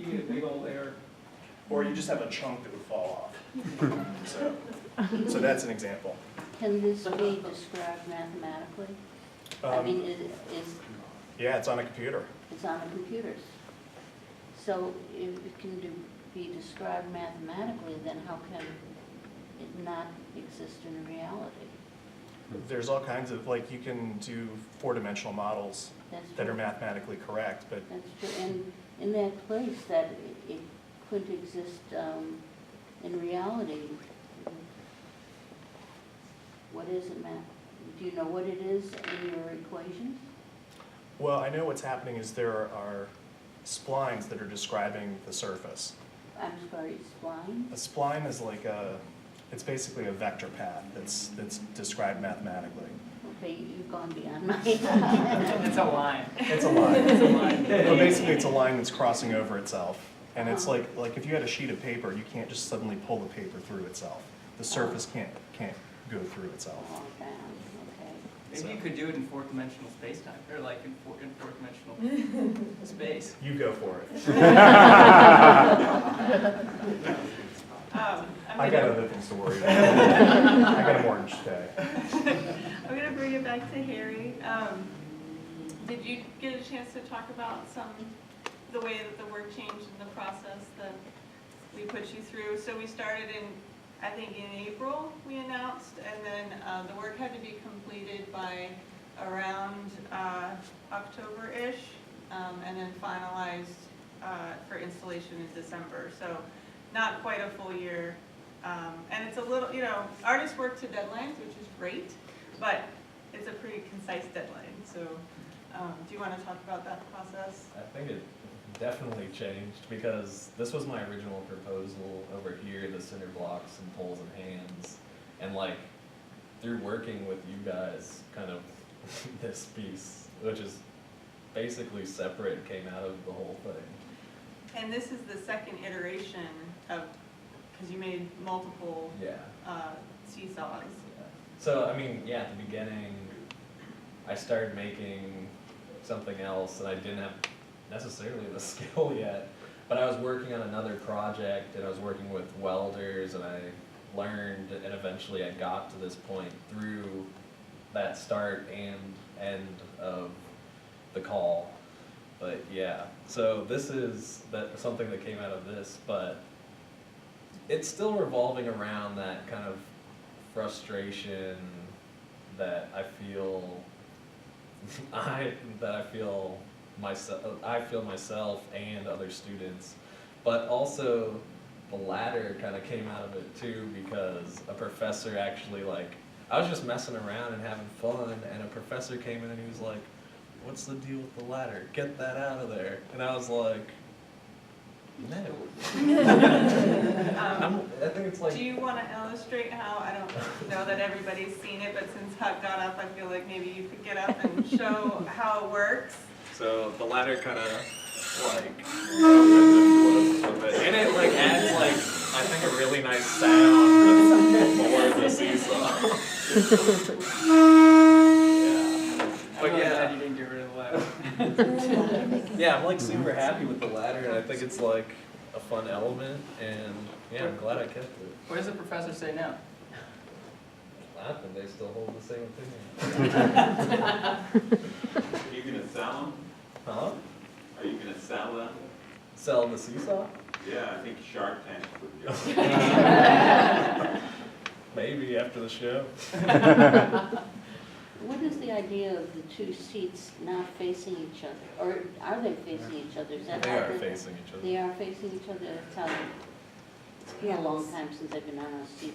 You get a big old air. Or you just have a chunk that would fall off. So that's an example. Can this be described mathematically? I mean, Yeah, it's on a computer. it's on the computers. So if it can be described mathematically, then how can it not exist in reality? There's all kinds of, like, you can do four-dimensional models That's that are true. mathematically correct, but That's true. And in that place that it couldn't exist in reality, what is it, Matt? Do you know what it is in your equations? well, I know what's happening is there are splines that are describing the surface. I'm sorry, spline? A spline is like it's basically a vector path that's described mathematically. Okay, you've gone beyond my. It's a line. It's a line. It's a line. Well, basically, it's a line that's crossing over itself. And it's like if you had a sheet of paper, you can't just suddenly pull the paper through itself. The surface can't go through itself. Oh, damn, okay. Maybe you could do it in fourth-dimensional space-time, or like in fourth-dimensional space. You go for it. I got other things to worry about. I got a mortgage to pay. I'm going to bring it back to Harry. Did you get a chance to talk about the way that the work changed in the process that we put you through? So we started I think in April we announced, and then the work had to be completed by around October-ish, and then finalized for installation in December. So not quite a full year. And it's a little, artists work to deadlines, which is great, but it's a pretty concise deadline. So do you want to talk about that process? I think it definitely changed because this was my original proposal over here, the center blocks and poles and hands. And like through working with you guys, kind of this piece, which is basically separate, came out of the whole thing. And this is the second iteration of, because you made multiple Yeah. seesaws. So, I mean, yeah, at the beginning, I started making something else, and I didn't have necessarily the skill yet, but I was working on another project, and I was working with welders, and I learned, and eventually I got to this point through that start and end of the call. But yeah, so this is something that came out of this, but it's still revolving around that kind of frustration that I feel I feel myself and other students, but also the ladder kind of came out of it too, because a professor actually, like, I was just messing around and having fun, and a professor came in and he was like, "What's the deal with the ladder? Get that out of there." And I was like, no. I think it's like... Do you want to illustrate how, I don't know that everybody's seen it, but since Huck got up, I feel like maybe you could get up and show how it works. So the ladder kind of like, and it like adds like, I think a really nice sound for the seesaw. Yeah. But I'm yeah. glad you didn't get rid of the ladder. Yeah, I'm like super happy with the ladder, and I think it's like a fun element, and yeah, I'm glad I kept it. What does the professor say now? Laughing, they still hold the same opinion. Are you gonna sell them? Huh? Are you gonna sell them? Sell the seesaw? Yeah, I think Shark Tank would go. Maybe after the show. What is the idea of the two seats not facing each other? Or are they facing each other? Is that They how are facing each other. They are facing each other? That's how it's been a long time since I've been on a seat.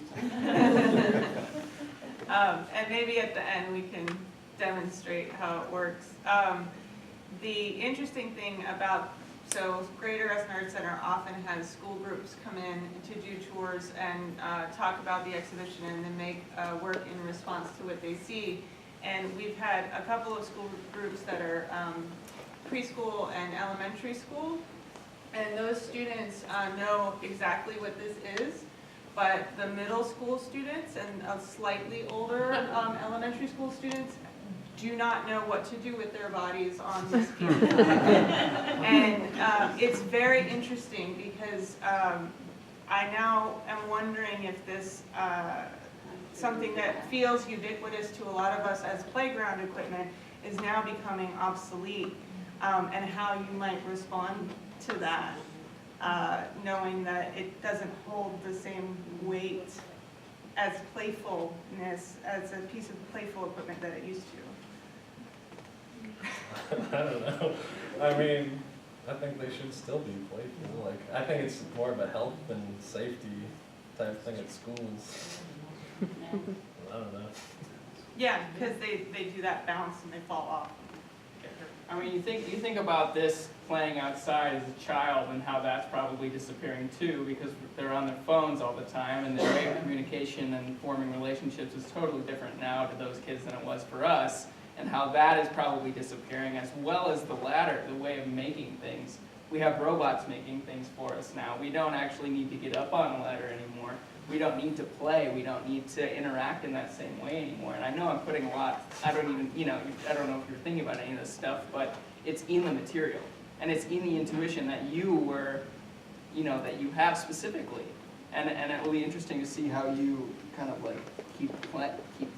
And maybe at the end we can demonstrate how it works. The interesting thing about, so Greater Reston Art Center often has school groups come in to do tours and talk about the exhibition and then make work in response to what they see. And we've had a couple of school groups that are preschool and elementary school. And those students know exactly what this is, but the middle school students and slightly older elementary school students do not know what to do with their bodies on this piece of equipment. And it's very interesting because I now am wondering if this, something that feels ubiquitous to a lot of us as playground equipment is now becoming obsolete, and how you might respond to that, knowing that it doesn't hold the same weight as playfulness, as a piece of playful equipment that it used to. I don't know. I mean, I think they should still be playful. Like, I think it's more of a health and safety type thing at schools. Yeah. I don't know. Yeah, because they do that bounce and they fall off. I mean, you think about this playing outside as a child and how that's probably disappearing too, because they're on their phones all the time, and their way of communication and forming relationships is totally different now to those kids than it was for us, and how that is probably disappearing, as well as the ladder, the way of making things. We have robots making things for us now. We don't actually need to get up on a ladder anymore. We don't need to play. We don't need to interact in that same way anymore. And I know I'm putting a lot, I don't know if you're thinking about any of this stuff, but it's in the material. And it's in the intuition that you were, that you have specifically. And it will be interesting to see how you kind of like keep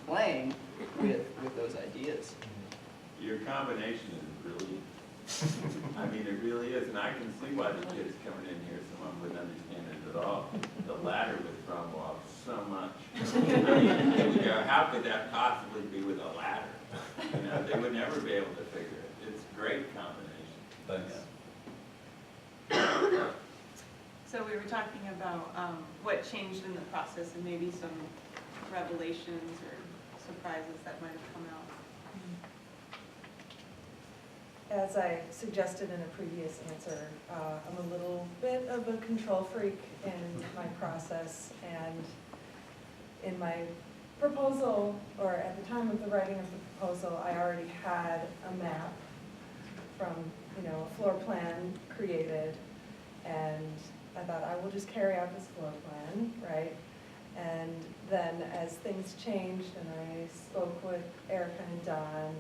playing with those ideas. Your combination is brilliant. I mean, it really is, and I can see why the kids coming in here, some of them wouldn't understand it at all. The ladder would throw off so much. I mean, how could that possibly be with a ladder? They would never be able to figure it. It's a great combination. Thanks. So we were talking about what changed in the process and maybe some revelations or surprises that might have come out. As I suggested in a previous answer, I'm a little bit of a control freak in my process, and in my proposal, or at the time of the writing of the proposal, I already had a map from, a floor plan created, and I thought I will just carry out this floor plan, right? And then as things changed and I spoke with Erica and Don,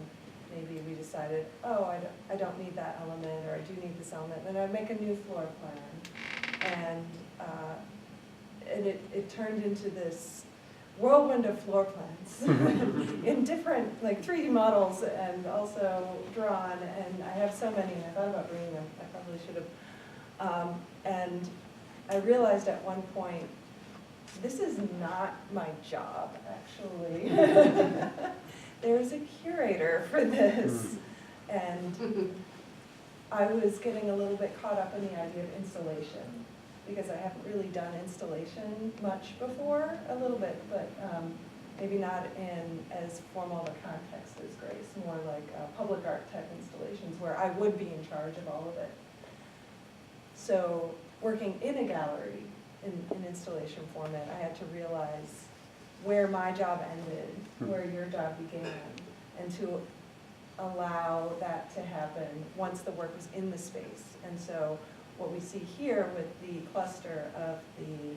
maybe we decided, oh, I don't need that element, or I do need this element, then I'd make a new floor plan. And it turned into this whirlwind of floor plans in different, like 3D models, and also drawn, and I have so many, and I thought about bringing them, I probably should have. And I realized at one point, this is not my job, actually. There's a curator for this. And I was getting a little bit caught up in the idea of installation, because I haven't really done installation much before, a little bit, but maybe not in as formal of a context as Grace, more like public art type installations where I would be in charge of all of it. So working in a gallery in installation format, I had to realize where my job ended, where your job began, and to allow that to happen once the work was in the space. And so what we see here with the cluster of the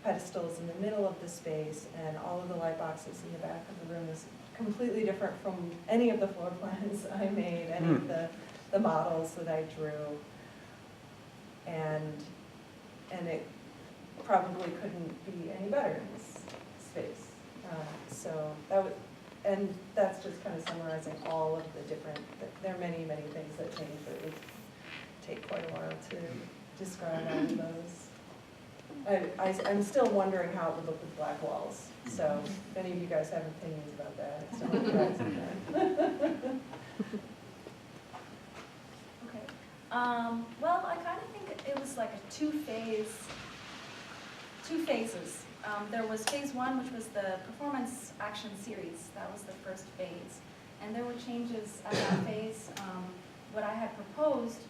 pedestals in the middle of the space and all of the light boxes in the back of the room is completely different from any of the floor plans I made, any of the models that I drew. And it probably couldn't be any better in this space. So that was, and that's just kind of summarizing all of the different, there are many, many things that change, but it would take quite a while to describe all of those. I'm still wondering how it would look with black walls, so if any of you guys have opinions about that, it's not you guys in there. Okay. Well, I kind of think it was like a two phases. There was phase one, which was the performance action series. That was the first phase. And there were changes at that phase. What I had proposed,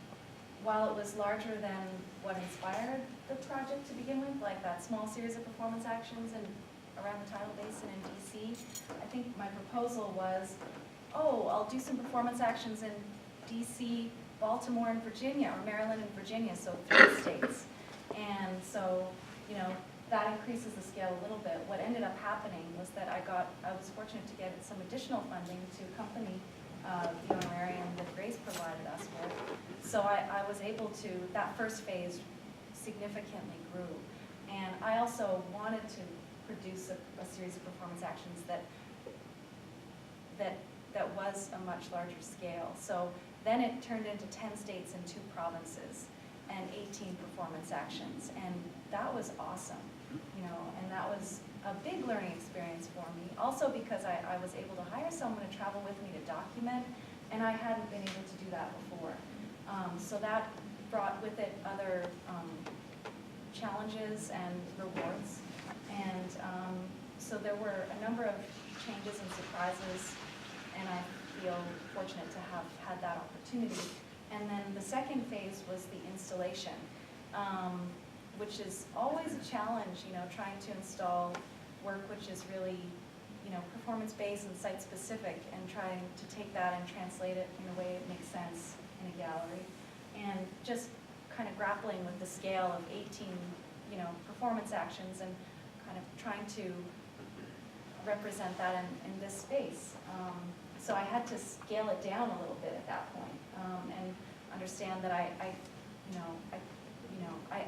while it was larger than what inspired the project to begin with, like that small series of performance actions and around the tidal basin in DC, I think my proposal was, oh, I'll do some performance actions in DC, Baltimore, and Virginia, or Maryland and Virginia, so 3 states. And so, that increases the scale a little bit. What ended up happening was that I was fortunate to get some additional funding to accompany the honorarium that Grace provided us with. So I was able to, that first phase significantly grew. And I also wanted to produce a series of performance actions that was a much larger scale. So then it turned into 10 states and 2 provinces and 18 performance actions. And that was awesome, you know, and that was a big learning experience for me. Also because I was able to hire someone to travel with me to document, and I hadn't been able to do that before. So that brought with it other challenges and rewards. And so there were a number of changes and surprises, and I feel fortunate to have had that opportunity. And then the second phase was the installation, which is always a challenge, you know, trying to install work which is really, you know, performance-based and site-specific, and trying to take that and translate it in a way that makes sense in a gallery. And just kind of grappling with the scale of 18, you know, performance actions, and kind of trying to represent that in this space. So I had to scale it down a little bit at that point, and understand that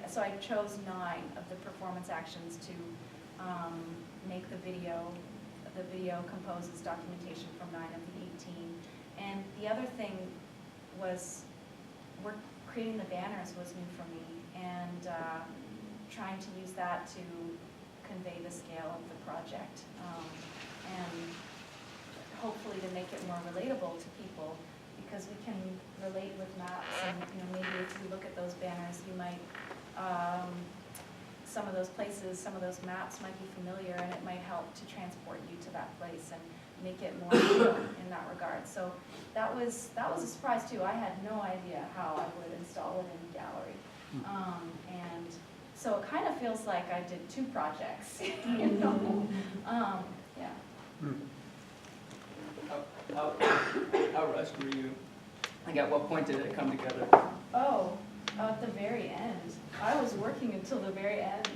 so I chose 9 of the performance actions to make the video. The video composes documentation from 9 of the 18. And the other thing was, creating the banners was new for me, and trying to use that to convey the scale of the project, and hopefully to make it more relatable to people, because we can relate with maps, and you know, maybe if you look at those banners, you might, some of those places, some of those maps might be familiar, and it might help to transport you to that place and make it more real in that regard. So that was a surprise too. I had no idea how I would install it in a gallery. And so it kind of feels like I did 2 projects, you know? Yeah. How rushed were you? Like, at what point did it come together? Oh, at the very end. I was working until the very end.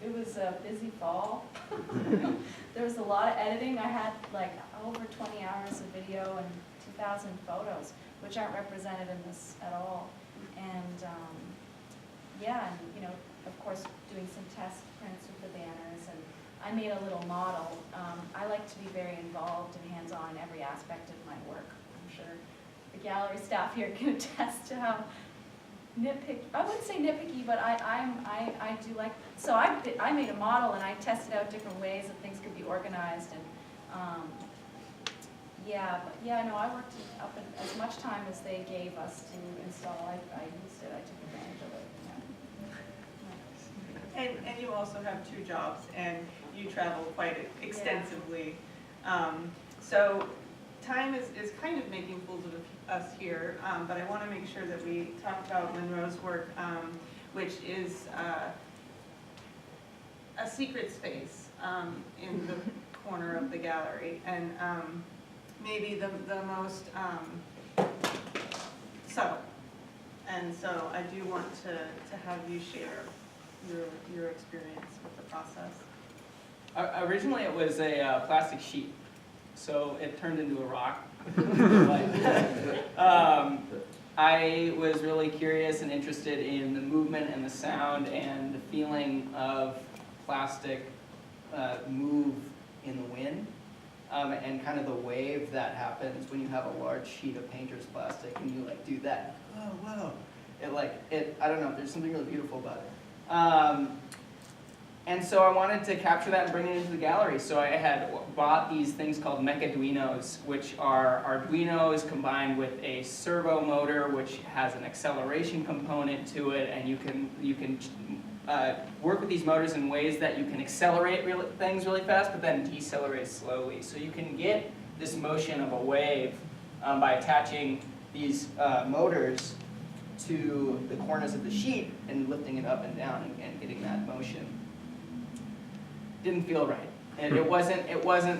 It was a busy fall. There was a lot of editing. I had like over 20 hours of video and 2,000 photos, which aren't represented in this at all. And yeah, and you know, of course, doing some test prints with the banners, and I made a little model. I like to be very involved and hands-on in every aspect of my work. I'm sure the gallery staff here can attest to how I wouldn't say nitpicky, but I do like, so I made a model, and I tested out different ways that things could be organized, and no, I worked up as much time as they gave us to install. I used it, I took advantage of it. And you also have 2 jobs, and you travel quite extensively. So time is kind of making fools of us here, but I want to make sure that we talk about Monroe's work, which is a secret space in the corner of the gallery, and maybe the most subtle. And so I do want to have you share your experience with the process. Originally, it was a plastic sheet, so it turned into a rock. I was really curious and interested in the movement and the sound and the feeling of plastic move in the wind, and kind of the wave that happens when you have a large sheet of painter's plastic and you like do that. Oh, wow. I don't know, there's something really beautiful about it. And so I wanted to capture that and bring it into the gallery. So I had bought these things called Mechaduinos, which are Arduinos combined with a servo motor, which has an acceleration component to it, and you can work with these motors in ways that you can accelerate things really fast, but then decelerate slowly. So you can get this motion of a wave by attaching these motors to the corners of the sheet and lifting it up and down and getting that motion. Didn't feel right. And it wasn't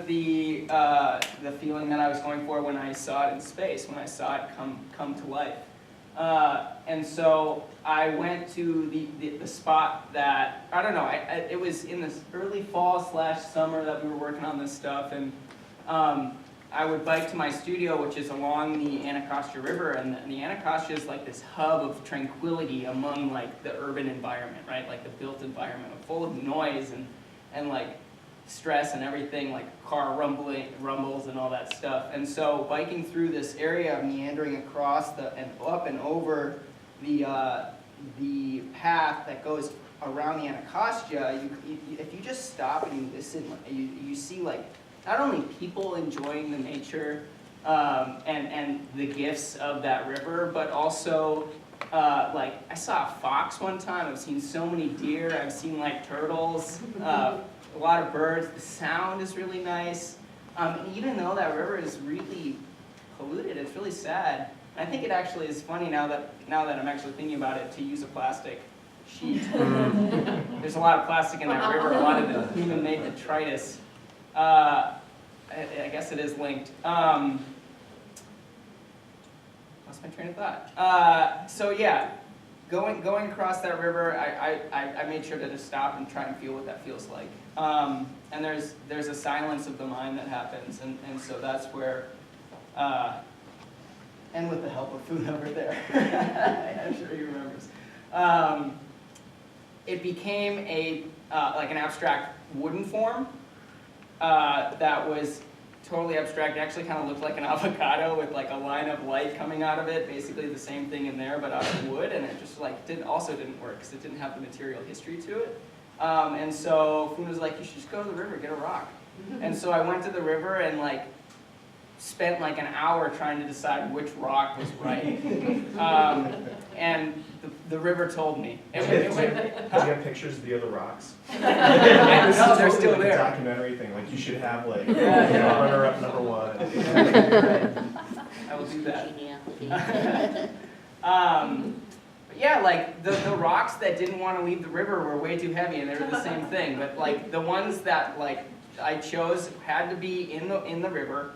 the feeling that I was going for when I saw it in space, when I saw it come to life. And so I went to the spot that, I don't know, it was in this early fall / summer that we were working on this stuff, and I would bike to my studio, which is along the Anacostia River, and the Anacostia is like this hub of tranquility among like the urban environment, right? Like the built environment, full of noise and like stress and everything, like car rumbles and all that stuff. And so biking through this area, meandering across and up and over the path that goes around the Anacostia, if you just stop and you listen, you see like not only people enjoying the nature and the gifts of that river, but also like I saw a fox one time. I've seen so many deer. I've seen like turtles, a lot of birds. The sound is really nice. And even though that river is really polluted, it's really sad. And I think it actually is funny now that I'm actually thinking about it to use a plastic sheet. There's a lot of plastic in that river, a lot of the human-made detritus. I guess it is linked. Lost my train of thought. So yeah, going across that river, I made sure to just stop and try and feel what that feels like. And there's a silence of the mind that happens, and so that's where, and with the help of food over there, I'm sure he remembers. It became like an abstract wooden form that was totally abstract. It actually kind of looked like an avocado with like a line of light coming out of it, basically the same thing in there but out of wood, and it just like didn't work because it didn't have the material history to it. And so Foon was like, you should just go to the river, get a rock. And so I went to the river and like spent like an hour trying to decide which rock was right. And the river told me. Do you have pictures of the other rocks? No, they're Totally still like a there. documentary thing. Like you should have like runner-up #1. I will do that. Geniality. But yeah, like the rocks that didn't want to leave the river were way too heavy, and they were the same thing. But like the ones that like I chose had to be in the river.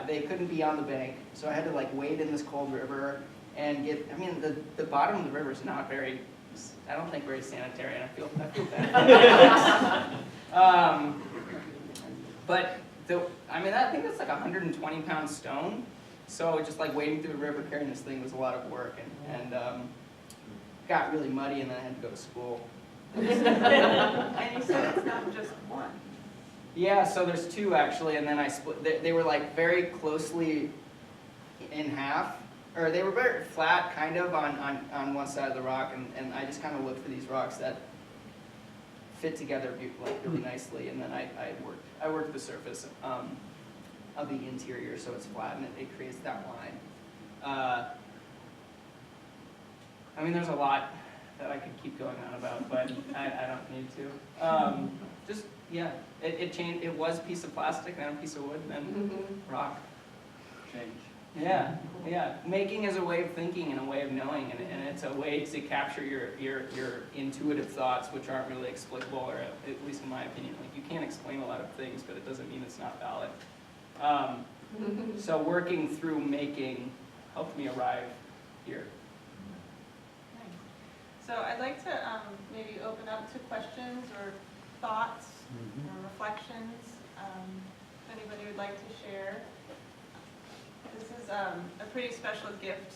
They couldn't be on the bank, so I had to like wade in this cold river and get. I mean, the bottom of the river is not very. I don't think very sanitary, and I feel bad. But I think that's like a 120-pound stone. So just like wading through the river carrying this thing was a lot of work, and got really muddy, and then I had to go to school. And you said it's not just one. Yeah, so there's two actually, and then I split. They were like very closely in half, or they were very flat, kind of on one side of the rock, and I just kind of looked for these rocks that fit together like really nicely, and then I worked the surface of the interior so it's flat and it creates that line. I mean, there's a lot that I could keep going on about, but I don't need to. Just yeah, it changed. It was a piece of plastic, then a piece of wood, then rock. Change. Yeah, yeah. Making is a way of thinking and a way of knowing, and it's a way to capture your intuitive thoughts, which aren't really explicable, or at least in my opinion. Like you can't explain a lot of things, but it doesn't mean it's not valid. So working through making helped me arrive here. Nice. So I'd like to maybe open up to questions or thoughts or reflections. If anybody would like to share. This is a pretty special gift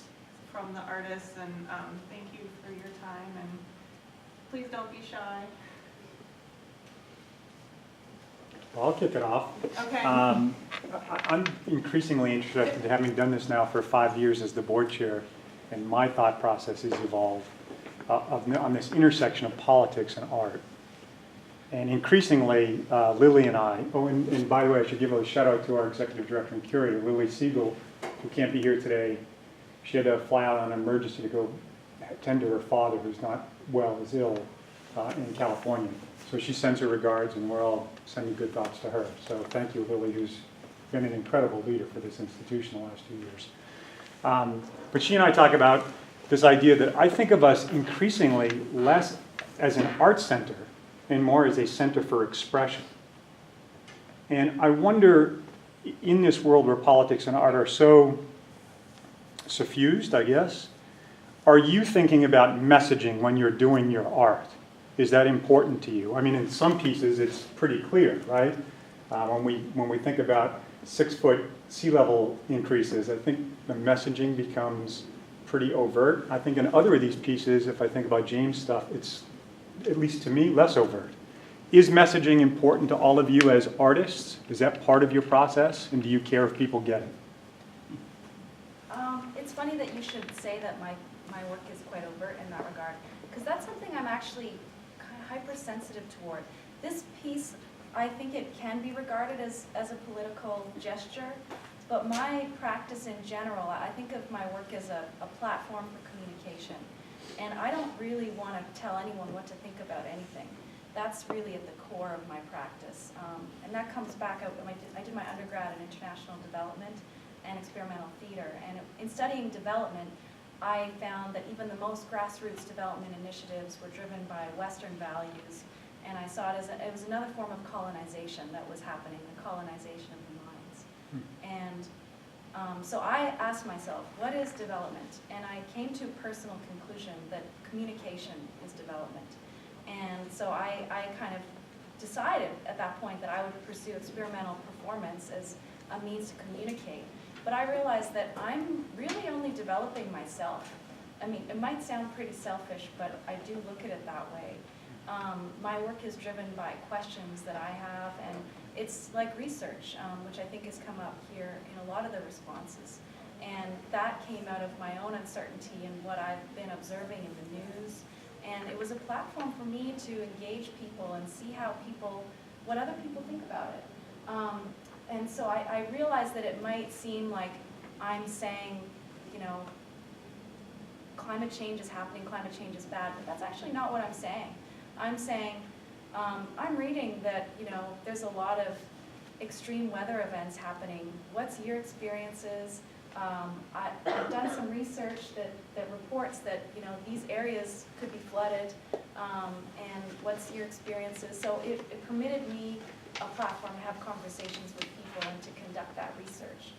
from the artists, and thank you for your time, and please don't be shy. Well, I'll kick it off. Okay. I'm increasingly interested, having done this now for 5 years as the board chair, and my thought process has evolved on this intersection of politics and art. And increasingly, Lily and I, and by the way, I should give a shout out to our executive director and curator, Lily Siegel, who can't be here today. She had to fly out on an emergency to go tend to her father, who's not well, is ill in California. So she sends her regards, and we're all sending good thoughts to her. So thank you, Lily, who's been an incredible leader for this institution the last 2 years. But she and I talk about this idea that I think of us increasingly less as an art center and more as a center for expression. And I wonder, in this world where politics and art are so suffused, I guess, are you thinking about messaging when you're doing your art? Is that important to you? I mean, in some pieces, it's pretty clear, right? When we think about 6-foot sea level increases, I think the messaging becomes pretty overt. I think in other of these pieces, if I think about James' stuff, it's, at least to me, less overt. Is messaging important to all of you as artists? Is that part of your process? And do you care if people get it? It's funny that you should say that my work is quite overt in that regard, because that's something I'm actually kind of hypersensitive toward. This piece, I think it can be regarded as a political gesture, but my practice in general, I think of my work as a platform for communication. And I don't really want to tell anyone what to think about anything. That's really at the core of my practice. And that comes back, I did my undergrad in international development and experimental theater. And in studying development, I found that even the most grassroots development initiatives were driven by Western values. And I saw it as it was another form of colonization that was happening, the colonization of the minds. And so I asked myself, what is development? And I came to a personal conclusion that communication is development. And so I kind of decided at that point that I would pursue experimental performance as a means to communicate. But I realized that I'm really only developing myself. I mean, it might sound pretty selfish, but I do look at it that way. My work is driven by questions that I have, and it's like research, which I think has come up here in a lot of the responses. And that came out of my own uncertainty and what I've been observing in the news. And it was a platform for me to engage people and see how what other people think about it. And so I realized that it might seem like I'm saying, you know, climate change is happening, climate change is bad, but that's actually not what I'm saying. I'm saying, I'm reading that, you know, there's a lot of extreme weather events happening. What's your experiences? I've done some research that reports that, you know, these areas could be flooded, and what's your experiences? So it permitted me a platform to have conversations with people and to conduct that research.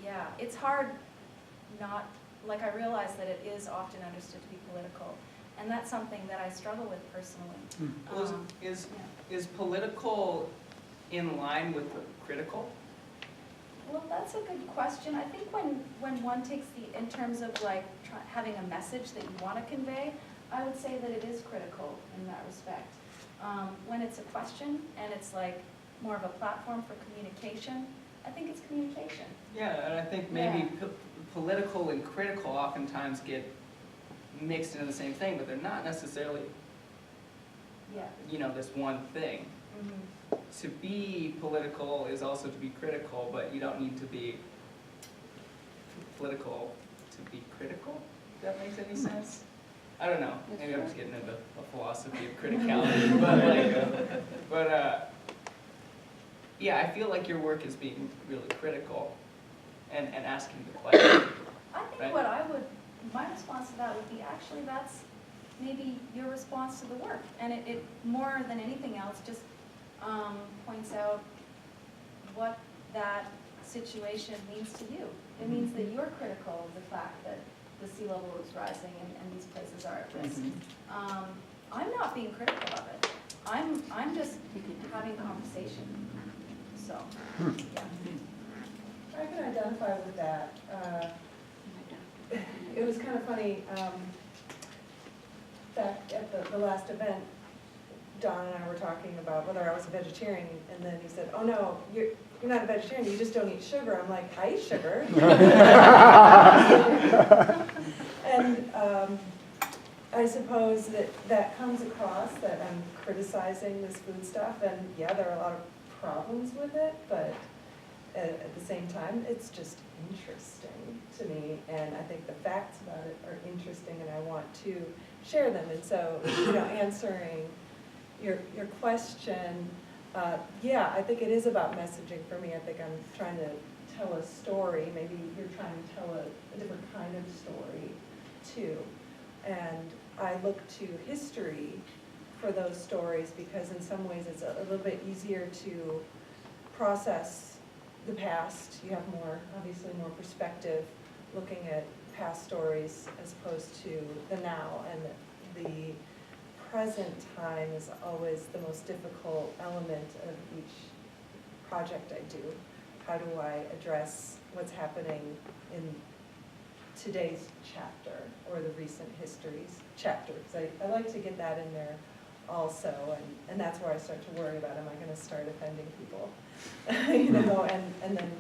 Yeah, it's hard not, like I realize that it is often understood to be political, and that's something that I struggle with personally. Well, is political in line with the critical? Well, that's a good question. I think when one takes in terms of like having a message that you want to convey, I would say that it is critical in that respect. When it's a question and it's like more of a platform for communication, I think it's communication. Yeah, and I think maybe political and critical oftentimes get mixed into the same thing, but they're not necessarily, you know, this one thing. Mm-hmm. To be political is also to be critical, but you don't need to be political to be critical, if that makes any sense. I don't know, maybe I'm just getting into a philosophy of criticality, but yeah, I feel like your work is being really critical and asking the question. I think right? my response to that would be actually that's maybe your response to the work, and it more than anything else just points out what that situation means to you. It means that you're critical of the fact that the sea level is rising and these places are at risk. Mm-hmm. I'm not being critical of it. I'm just having conversation. So, yeah. I can identify with that. It was kind of funny, back at the last event, Don and I were talking about whether I was a vegetarian, and then he said, oh no, you're not a vegetarian, you just don't eat sugar. I'm like, I eat sugar. And I suppose that comes across that I'm criticizing this food stuff, and yeah, there are a lot of problems with it, but at the same time, it's just interesting to me, and I think the facts about it are interesting, and I want to share them. And so, you know, answering your question, yeah, I think it is about messaging for me. I think I'm trying to tell a story. Maybe you're trying to tell a different kind of story too. And I look to history for those stories because in some ways it's a little bit easier to process the past. You have obviously more perspective looking at past stories as opposed to the now, and the present time is always the most difficult element of each project I do? How do I address what's happening in today's chapter or the recent histories chapter? Because I like to get that in there also, and that's where I start to worry about, am I gonna start offending people? You know, and then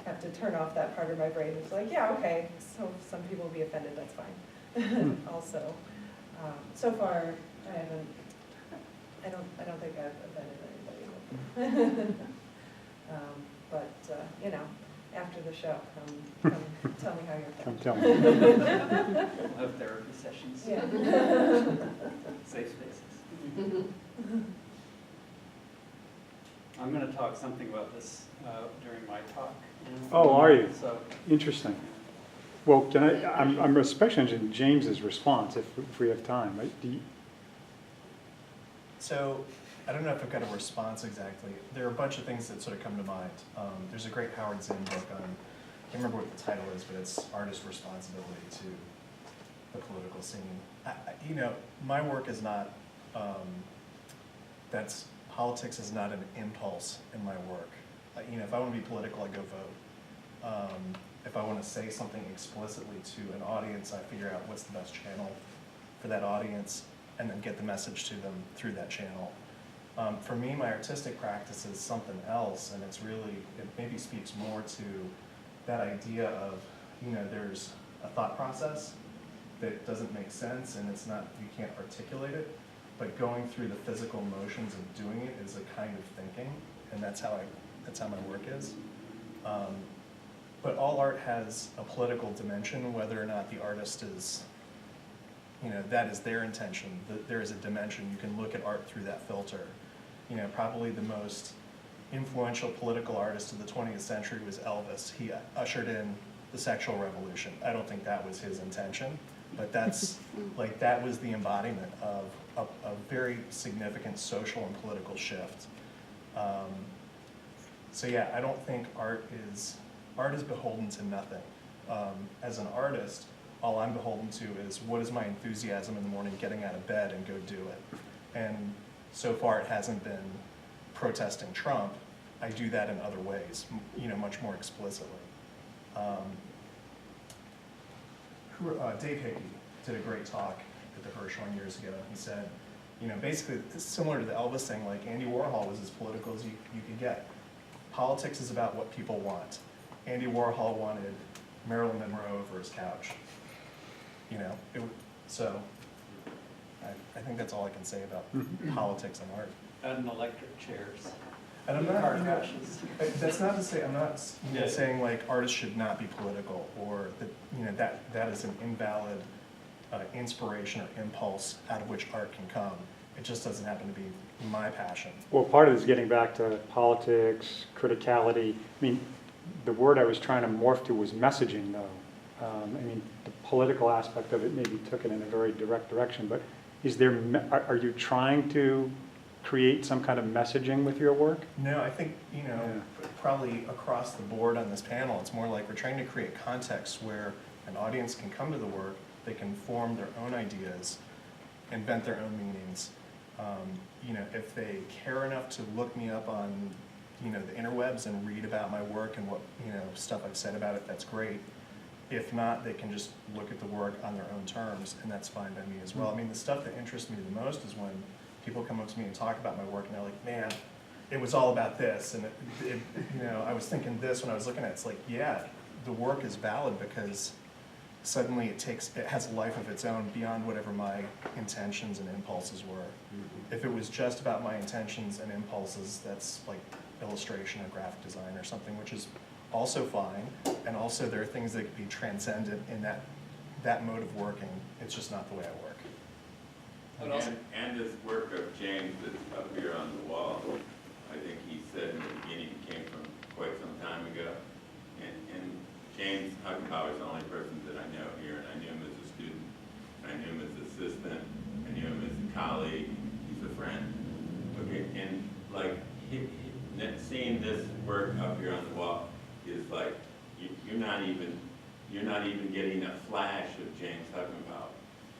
have to turn off that part of my brain that's like, yeah, okay, so some people will be offended, that's fine. Also, so far, I don't think I've offended anybody. But, you know, after the show, come tell me how you're Come feeling. tell me. We'll have therapy sessions. Yeah. Safe spaces. I'm going to talk something about this during my talk. Oh, are you? So, Interesting. Well, I'm especially interested in James's response, if we have time. Right? So, I don't know if I've got a response exactly. There are a bunch of things that sort of come to mind. There's a great Howard Zinn book on, I can't remember what the title is, but it's Artist Responsibility to the Political Scene. You know, my work is not, politics is not an impulse in my work. You know, if I want to be political, I go vote. If I want to say something explicitly to an audience, I figure out what's the best channel for that audience and then get the message to them through that channel. For me, my artistic practice is something else, and it's really, it maybe speaks more to that idea of, you know, there's a thought process that doesn't make sense and it's not, you can't articulate it, but going through the physical motions of doing it is a kind of thinking, and that's how my work is. But all art has a political dimension, whether or not the artist is, you know, that is their intention. There is a dimension. You can look at art through that filter. You know, probably the most influential political artist of the 20th century was Elvis. He ushered in the sexual revolution. I don't think that was his intention, but that's, like, that was the embodiment of a very significant social and political shift. So yeah, I don't think art is beholden to nothing. As an artist, all I'm beholden to is what is my enthusiasm in the morning getting out of bed and go do it. And so far it hasn't been protesting Trump. I do that in other ways, you know, much more explicitly. Dave Hickey did a great talk at the Hirshhorn years ago. He said, you know, basically it's similar to the Elvis thing, like Andy Warhol was as political as you could get. Politics is about what people want. Andy Warhol wanted Marilyn Monroe over his couch. You know, so I think that's all I can say about politics and art. and electric chairs. And I'm Car not, you know, crashes. that's not to say, I'm not saying like artists should not be political, or that, you know, that is an invalid inspiration or impulse out of which art can come. It just doesn't happen to be my passion. Well, part of it is getting back to politics, criticality. I mean, the word I was trying to morph to was messaging, though. I mean, the political aspect of it maybe took it in a very direct direction, but is there, are you trying to create some kind of messaging with your work? No, I think, you know, probably across the board on this panel, it's more like we're trying to create context where an audience can come to the work, they can form their own ideas, invent their own meanings. You know, if they care enough to look me up on, you know, the interwebs and read about my work and what, you know, stuff I've said about it, that's great. If not, they can just look at the work on their own terms, and that's fine by me as well. I mean, the stuff that interests me the most is when people come up to me and talk about my work, and they're like, man, it was all about this, and you know, I was thinking this when I was looking at it. It's like, yeah, the work is valid because suddenly it has a life of its own beyond whatever my intentions and impulses were. If it was just about my intentions and impulses, that's like illustration or graphic design or something, which is also fine, and also there are things that could be transcendent in that mode of working. It's just not the way I work. And this work of James that's up here on the wall, I think he said in the beginning, he came from quite some time ago. And James Huckenbauer is the only person that I know here, and I knew him as a student, I knew him as an assistant, I knew him as a colleague, he's a friend. Okay, and like, seeing this work up here on the wall is like, you're not even getting a flash of James Huckenbauer.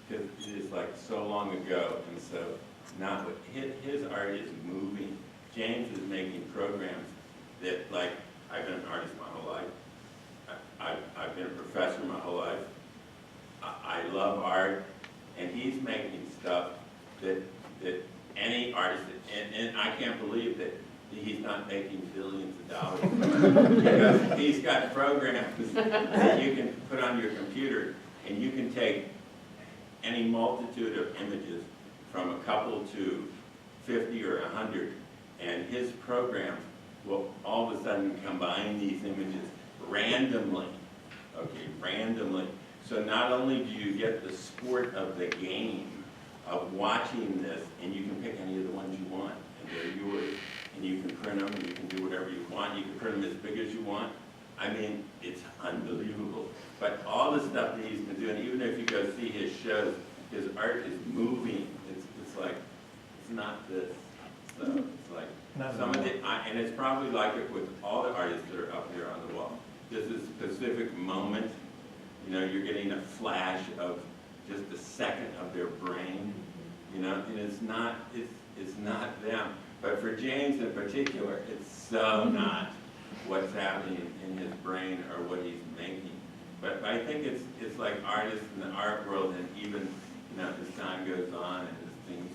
Because it is like so long ago, and so not what his art is moving. James is making programs that, like, I've been an artist my whole life. I've been a professor my whole life. I love art, and he's making stuff that any artist, and I can't believe that he's not making billions of dollars. Because he's got programs that you can put on your computer, and you can take any multitude of images from a couple to 50 or 100, and his programs will all of a sudden combine these images randomly, okay, randomly. So not only do you get the sport of the game of watching this, and you can pick any of the ones you want, and they're yours, and you can print them, and you can do whatever you want, you can print them as big as you want. I mean, it's unbelievable. But all the stuff that he's been doing, even if you go see his shows, his art is moving. It's like, it's not this. So it's like, Not some of anymore. the, and it's probably like it with all the artists that are up here on the wall. There's a specific moment, you know, you're getting a flash of just a second of their brain, you know, and it's not them. But for James in particular, it's so not what's happening in his brain or what he's making. But I think it's like artists in the art world, and even, you know, as time goes on and as things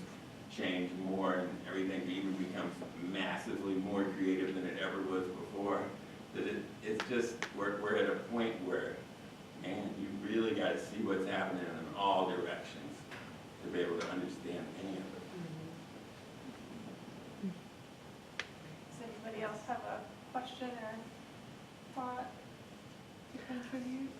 change more and everything even becomes massively more creative than it ever was before, that it's just, we're at a point where, man, you really got to see what's happening in all directions to be able to understand any of it. Does anybody else have a question or thought to contribute?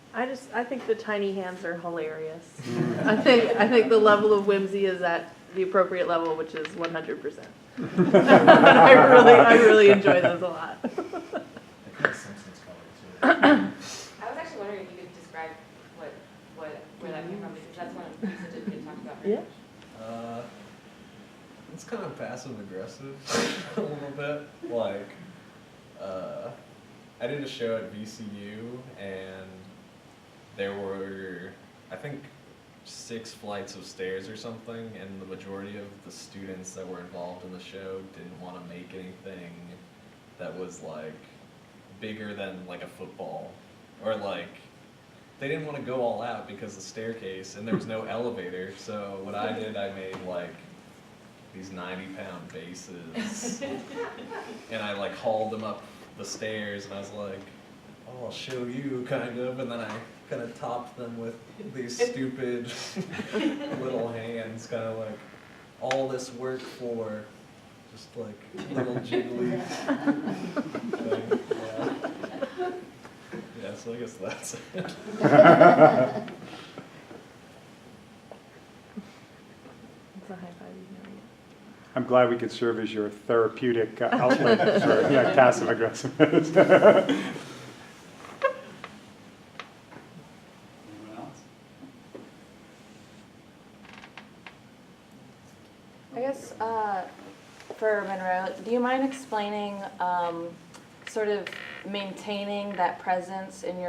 I think the tiny hands are hilarious. I think the level of whimsy is at the appropriate level, which is 100%. I really enjoy those a lot. I think Simpsons color too. I was actually wondering if you could describe where that came from, because that's one of the things that didn't get talked about very Yeah. much. It's kind of passive aggressive a little bit. Like, I did a show at VCU, and there were, I think, 6 flights of stairs or something, and the majority of the students that were involved in the show didn't want to make anything that was like bigger than like a football, or like they didn't want to go all out because the staircase, and there was no elevator. So what I did, I made like these 90-pound bases, and I like hauled them up the stairs, and I was like, oh, I'll show you, kind of, and then I kind of topped them with these stupid little hands, kind of like, all this work for just like little jiggly thing. Yeah, so I guess that's it. It's a high five, you know. I'm glad we could serve as your therapeutic outlet for passive aggressiveness. Anyone else? I guess for Monroe, do you mind explaining sort of maintaining that presence in your